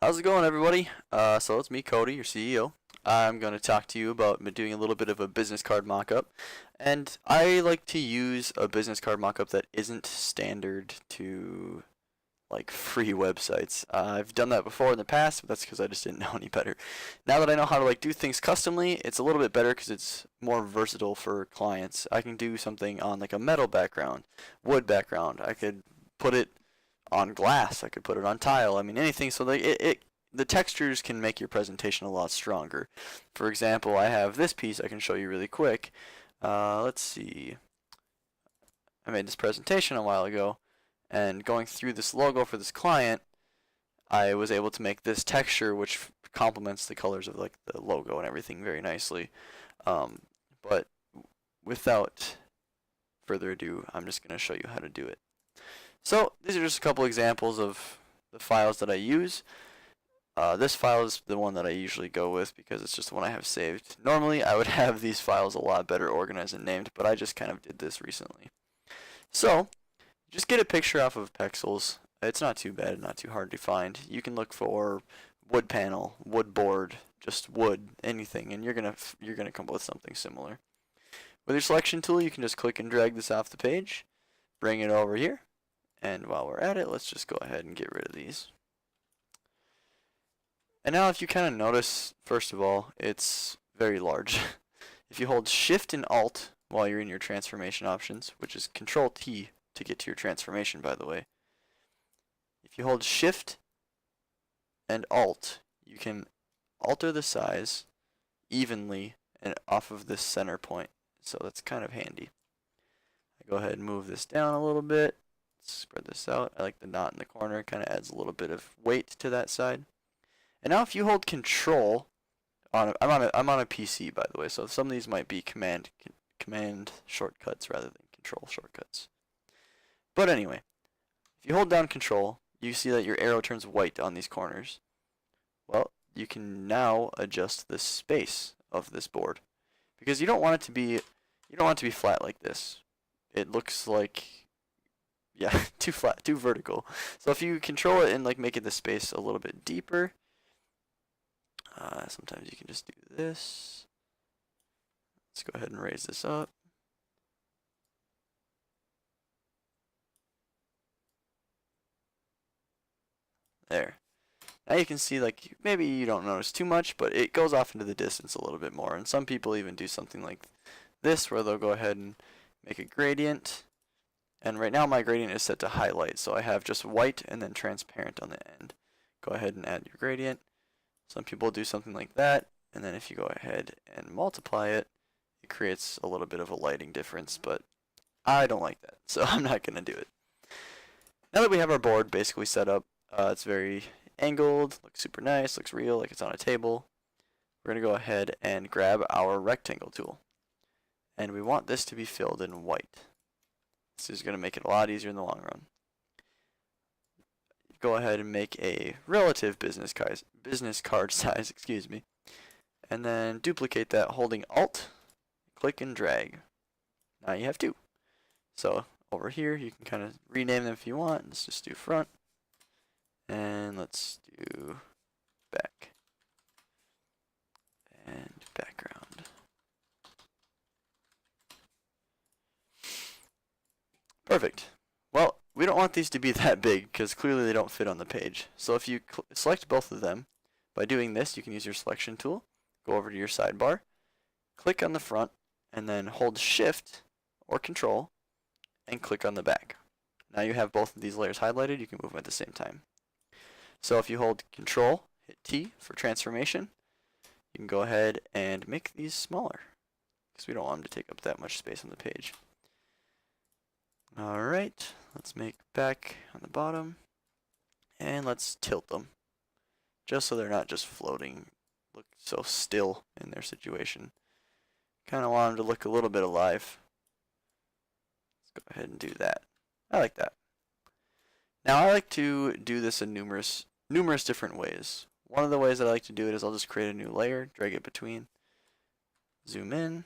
How's it going, everybody? So it's me, Cody, your CEO. I'm going to talk to you about doing a little bit of a business card mockup. And I like to use a business card mockup that isn't standard to like free websites. I've done that before in the past, but that's because I just didn't know any better. Now that I know how to like do things customly, it's a little bit better because it's more versatile for clients. I can do something on like a metal background, wood background. I could put it on glass. I could put it on tile. I mean anything. So the textures can make your presentation a lot stronger. For example, I have this piece I can show you really quick. Let's see. I made this presentation a while ago, and going through this logo for this client, I was able to make this texture which complements the colors of like the logo and everything very nicely. But without further ado, I'm just going to show you how to do it. So these are just a couple examples of the files that I use. This file is the one that I usually go with because it's just the one I have saved. Normally I would have these files a lot better organized and named, but I just kind of did this recently. So just get a picture off of Pexels. It's not too bad, not too hard to find. You can look for wood panel, wood board, just wood, anything, and you're gonna come up with something similar. With your selection tool, you can just click and drag this off the page, bring it over here, and while we're at it, let's just go ahead and get rid of these. And now if you kind of notice, first of all, it's very large. If you hold Shift and Alt while you're in your transformation options, which is Control T to get to your transformation, by the way. If you hold Shift and Alt, you can alter the size evenly and off of this center point. So that's kind of handy. I go ahead and move this down a little bit. Spread this out. I like the knot in the corner. It kind of adds a little bit of weight to that side. And now if you hold Control, I'm on a PC, by the way, so some of these might be command shortcuts rather than control shortcuts. But anyway, if you hold down Control, you see that your arrow turns white on these corners. Well, you can now adjust the space of this board because you don't want it to be flat like this. It looks like, yeah, too flat, too vertical. So if you control it and like make it the space a little bit deeper, sometimes you can just do this. Let's go ahead and raise this up. There. Now you can see, like, maybe you don't notice too much, but it goes off into the distance a little bit more. And some people even do something like this, where they'll go ahead and make a gradient. And right now my gradient is set to highlight, so I have just white and then transparent on the end. Go ahead and add your gradient. Some people do something like that, and then if you go ahead and multiply it, it creates a little bit of a lighting difference, but I don't like that, so I'm not going to do it. Now that we have our board basically set up, it's very angled, looks super nice, looks real, like it's on a table. We're going to go ahead and grab our rectangle tool. And we want this to be filled in white. This is going to make it a lot easier in the long run. Go ahead and make a relative business card size, excuse me, and then duplicate that holding Alt, click and drag. Now you have two. So over here you can kind of rename them if you want. Let's just do front, and let's do back and background. Perfect. Well, we don't want these to be that big because clearly they don't fit on the page. So if you select both of them, by doing this you can use your selection tool, go over to your sidebar, click on the front, and then hold Shift or Control and click on the back. Now you have both of these layers highlighted, you can move them at the same time. So if you hold Control, hit T for transformation, you can go ahead and make these smaller because we don't want them to take up that much space on the page. Alright, let's make back on the bottom, and let's tilt them, just so they're not just floating, look so still in their situation. Kind of want them to look a little bit alive. Let's go ahead and do that. I like that. Now I like to do this in numerous different ways. One of the ways that I like to do it is I'll just create a new layer, drag it between, zoom in,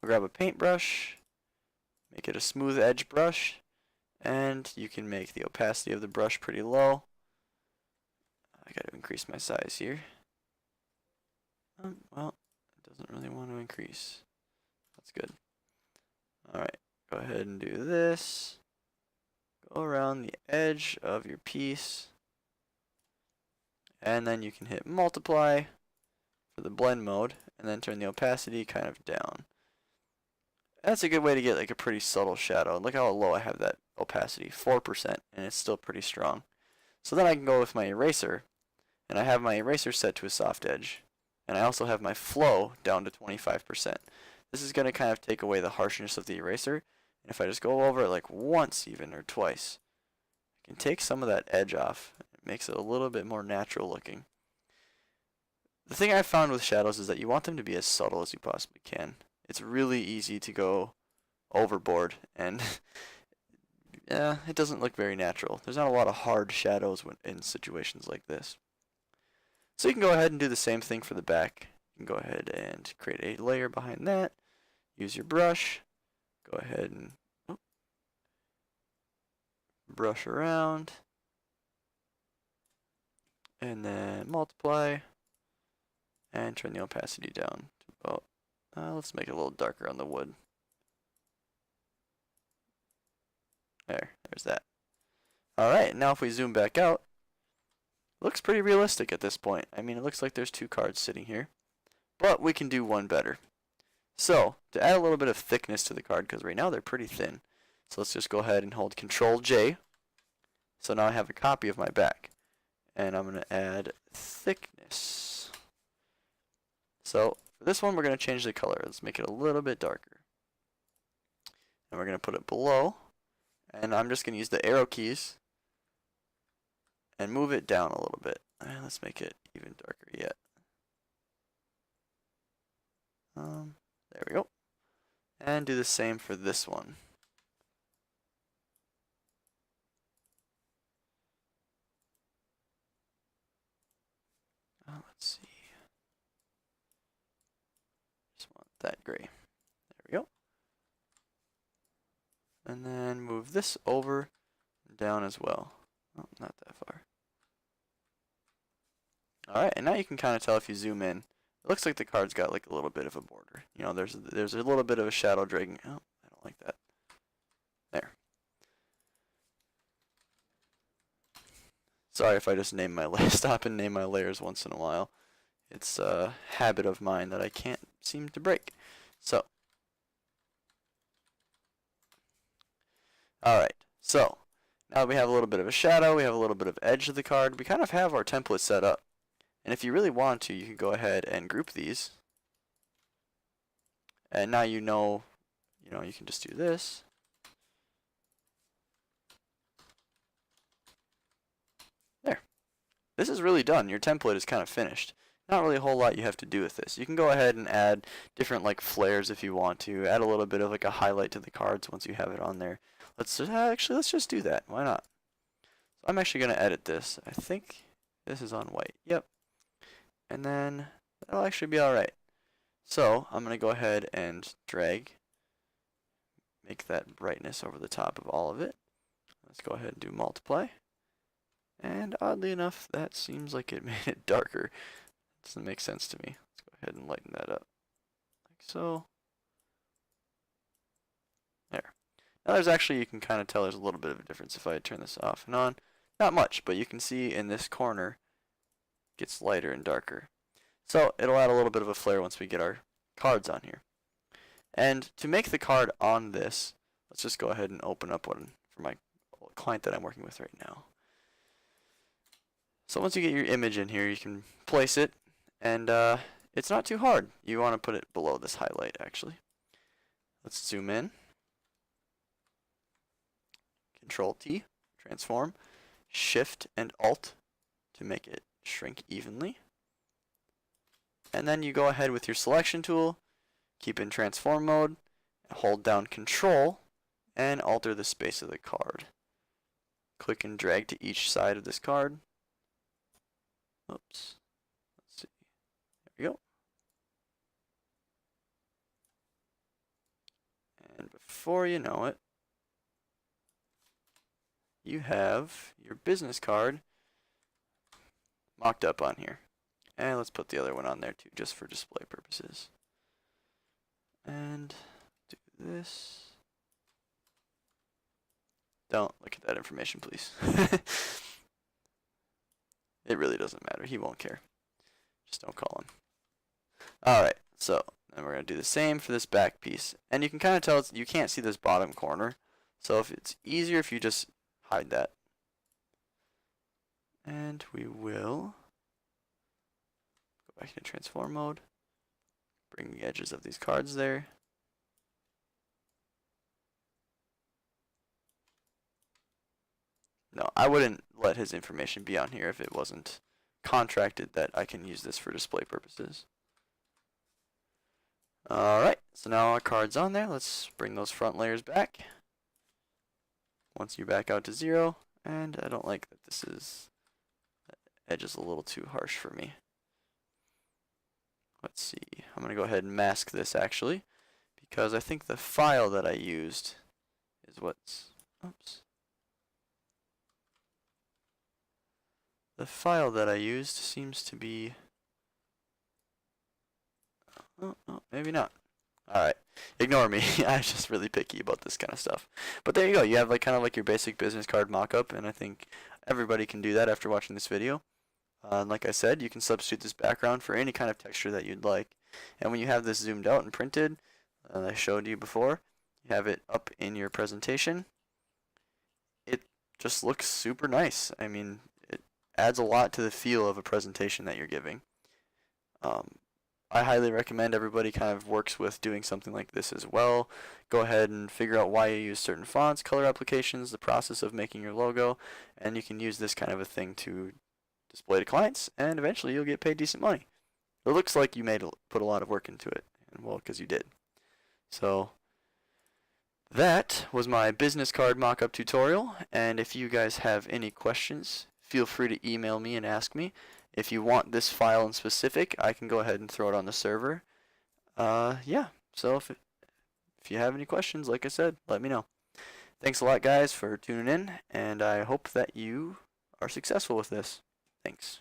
I'll grab a paintbrush, make it a smooth edge brush, and you can make the opacity of the brush pretty low. I gotta increase my size here. Well, it doesn't really want to increase. That's good. Alright, go ahead and do this. Go around the edge of your piece. And then you can hit multiply for the blend mode, and then turn the opacity kind of down. That's a good way to get like a pretty subtle shadow. Look how low I have that opacity, 4%, and it's still pretty strong. So then I can go with my eraser, and I have my eraser set to a soft edge, and I also have my flow down to 25%. This is going to kind of take away the harshness of the eraser, and if I just go over it like once even or twice, I can take some of that edge off. It makes it a little bit more natural looking. The thing I've found with shadows is that you want them to be as subtle as you possibly can. It's really easy to go overboard, and yeah, it doesn't look very natural. There's not a lot of hard shadows in situations like this. So you can go ahead and do the same thing for the back. You can go ahead and create a layer behind that. Use your brush. Go ahead and brush around. And then multiply. And turn the opacity down to about, let's make it a little darker on the wood. There's that. Alright, now if we zoom back out, it looks pretty realistic at this point. I mean, it looks like there's two cards sitting here. But we can do one better. So, to add a little bit of thickness to the card, because right now they're pretty thin. So let's just go ahead and hold Control J. So now I have a copy of my back. And I'm going to add thickness. So, for this one, we're going to change the color. Let's make it a little bit darker. And we're going to put it below. And I'm just going to use the arrow keys and move it down a little bit. And let's make it even darker yet. There we go. And do the same for this one. Let's see. Just want that gray. There we go. And then move this over and down as well. Oh, not that far. Alright, and now you can kind of tell if you zoom in. It looks like the card's got like a little bit of a border. You know, there's a little bit of a shadow dragging. Oh, I don't like that. There. Sorry if I just stop and name my layers once in a while. It's a habit of mine that I can't seem to break. So. Alright, so now we have a little bit of a shadow, we have a little bit of edge of the card, we kind of have our template set up. And if you really want to, you can go ahead and group these. And now you know, you can just do this. There. This is really done. Your template is kind of finished. Not really a whole lot you have to do with this. You can go ahead and add different like flares if you want to. Add a little bit of like a highlight to the cards once you have it on there. Let's just do that. Why not? So I'm actually going to edit this. I think this is on white. Yep. And then that'll actually be alright. So I'm going to go ahead and drag, make that brightness over the top of all of it. Let's go ahead and do multiply. And oddly enough, that seems like it made it darker. Doesn't make sense to me. Let's go ahead and lighten that up. Like so. There. Now there's actually, you can kind of tell there's a little bit of a difference if I turn this off and on. Not much, but you can see in this corner, it gets lighter and darker. So it'll add a little bit of a flare once we get our cards on here. And to make the card on this, let's just go ahead and open up one for my client that I'm working with right now. So once you get your image in here, you can place it, and it's not too hard. You want to put it below this highlight, actually. Let's zoom in. Control T, transform, Shift and Alt to make it shrink evenly. And then you go ahead with your selection tool, keep in transform mode, hold down Control, and alter the space of the card. Click and drag to each side of this card. Oops. Let's see. There we go. And before you know it, you have your business card mocked up on here. And let's put the other one on there too, just for display purposes. And do this. Don't look at that information, please. It really doesn't matter. He won't care. Just don't call him. Alright, so then we're going to do the same for this back piece. And you can kind of tell you can't see this bottom corner. So if it's easier if you just hide that. And we will go back into transform mode. Bring the edges of these cards there. No, I wouldn't let his information be on here if it wasn't contracted that I can use this for display purposes. Alright, so now our card's on there. Let's bring those front layers back. Once you back out to 0, and I don't like that that edge is a little too harsh for me. Let's see, I'm going to go ahead and mask this actually, because I think the file that I used is what's, oops. The file that I used seems to be, oh, maybe not. Alright, ignore me. I'm just really picky about this kind of stuff. But there you go, you have like kind of like your basic business card mock-up, and I think everybody can do that after watching this video. And like I said, you can substitute this background for any kind of texture that you'd like. And when you have this zoomed out and printed, I showed you before, you have it up in your presentation, it just looks super nice. I mean, adds a lot to the feel of a presentation that you're giving. I highly recommend everybody kind of works with doing something like this as well. Go ahead and figure out why you use certain fonts, color applications, the process of making your logo, and you can use this kind of a thing to display to clients, and eventually you'll get paid decent money. It looks like you put a lot of work into it, and well, because you did. So that was my business card mock-up tutorial, and if you guys have any questions, feel free to email me and ask me. If you want this file in specific, I can go ahead and throw it on the server. Yeah, so if you have any questions, like I said, let me know. Thanks a lot, guys, for tuning in, and I hope that you are successful with this. Thanks.